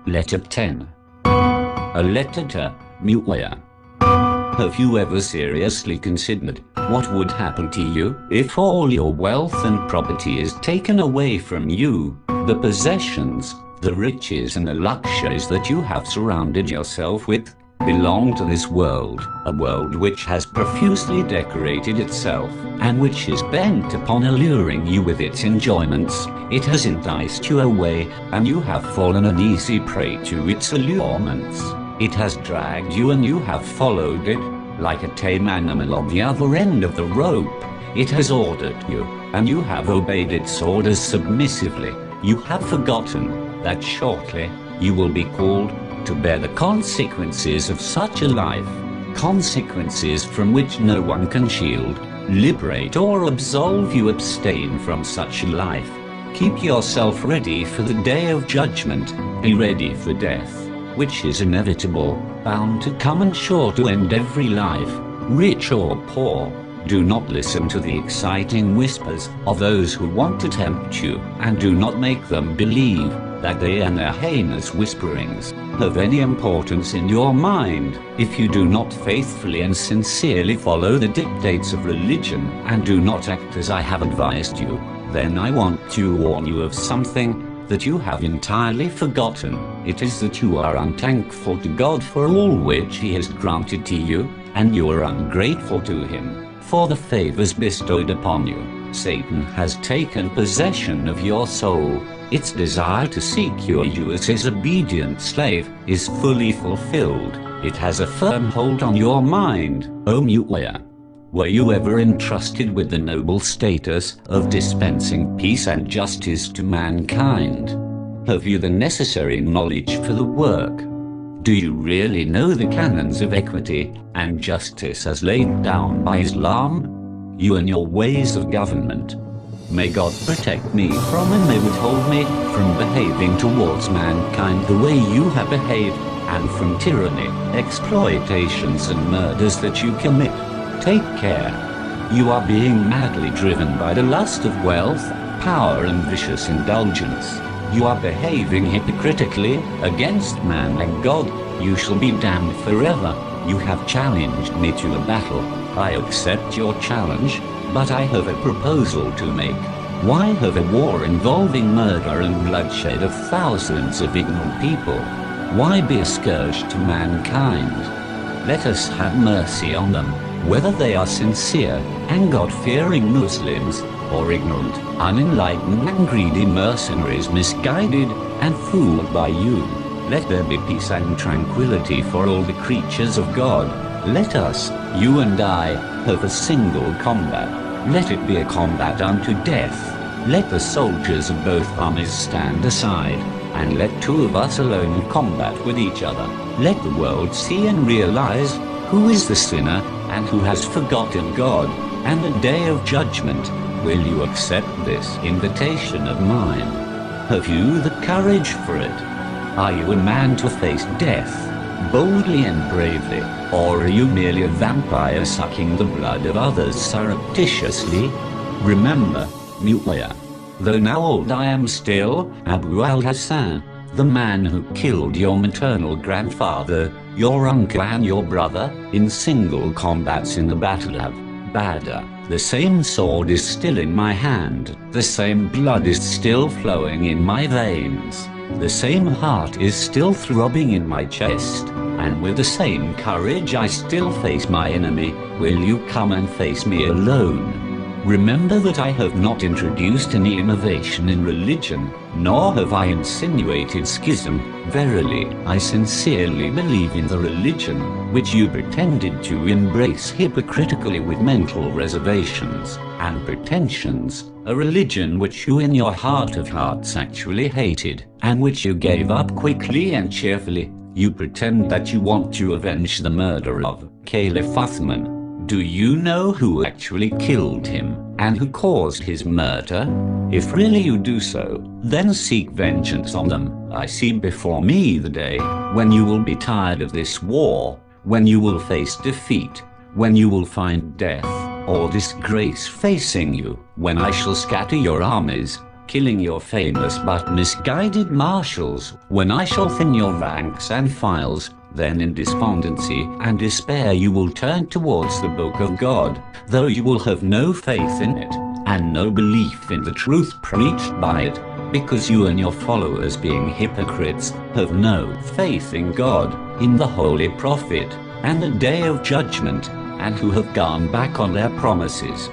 Letter 10. A letter to Muawiyah. Have you ever seriously considered what would happen to you if all your wealth and property is taken away from you? The possessions, the riches and the luxuries that you have surrounded yourself with belong to this world, a world which has profusely decorated itself, and which is bent upon alluring you with its enjoyments. It has enticed you away, and you have fallen an easy prey to its allurements. It has dragged you and you have followed it, like a tame animal on the other end of the rope. It has ordered you, and you have obeyed its orders submissively. You have forgotten that shortly you will be called to bear the consequences of such a life, consequences from which no one can shield, liberate or absolve you. Abstain from such a life. Keep yourself ready for the day of judgment. Be ready for death, which is inevitable, bound to come and sure to end every life, rich or poor. Do not listen to the exciting whispers of those who want to tempt you, and do not make them believe that they and their heinous whisperings have any importance in your mind. If you do not faithfully and sincerely follow the dictates of religion, and do not act as I have advised you, then I want to warn you of something that you have entirely forgotten. It is that you are unthankful to God for all which He has granted to you, and you are ungrateful to Him for the favors bestowed upon you. Satan has taken possession of your soul. Its desire to secure you as his obedient slave is fully fulfilled. It has a firm hold on your mind, O Muawiyah. Were you ever entrusted with the noble status of dispensing peace and justice to mankind? Have you the necessary knowledge for the work? Do you really know the canons of equity and justice as laid down by Islam? You and your ways of government. May God protect me from and may withhold me from behaving towards mankind the way you have behaved, and from tyranny, exploitations and murders that you commit. Take care. You are being madly driven by the lust of wealth, power and vicious indulgence. You are behaving hypocritically against man and God. You shall be damned forever. You have challenged me to a battle. I accept your challenge, but I have a proposal to make. Why have a war involving murder and bloodshed of thousands of ignorant people? Why be a scourge to mankind? Let us have mercy on them, whether they are sincere and God-fearing Muslims, or ignorant, unenlightened and greedy mercenaries misguided and fooled by you. Let there be peace and tranquility for all the creatures of God. Let us, you and I, have a single combat. Let it be a combat unto death. Let the soldiers of both armies stand aside, and let two of us alone combat with each other. Let the world see and realize who is the sinner and who has forgotten God, and the day of judgment. Will you accept this invitation of mine? Have you the courage for it? Are you a man to face death, boldly and bravely, or are you merely a vampire sucking the blood of others surreptitiously? Remember, Muawiyah, though now old I am still Abu al-Hassan, the man who killed your maternal grandfather, your uncle and your brother, in single combats in the Battle of Badr. The same sword is still in my hand, the same blood is still flowing in my veins, the same heart is still throbbing in my chest, and with the same courage I still face my enemy. Will you come and face me alone? Remember that I have not introduced any innovation in religion, nor have I insinuated schism. Verily, I sincerely believe in the religion which you pretended to embrace hypocritically with mental reservations and pretensions, a religion which you in your heart of hearts actually hated, and which you gave up quickly and cheerfully. You pretend that you want to avenge the murder of Caliph Uthman. Do you know who actually killed him, and who caused his murder? If really you do so, then seek vengeance on them. I see before me the day when you will be tired of this war, when you will face defeat, when you will find death or disgrace facing you, when I shall scatter your armies, killing your famous but misguided marshals, when I shall thin your ranks and files, then in despondency and despair you will turn towards the book of God, though you will have no faith in it, and no belief in the truth preached by it, because you and your followers, being hypocrites, have no faith in God, in the Holy Prophet, and the day of judgment, and who have gone back on their promises.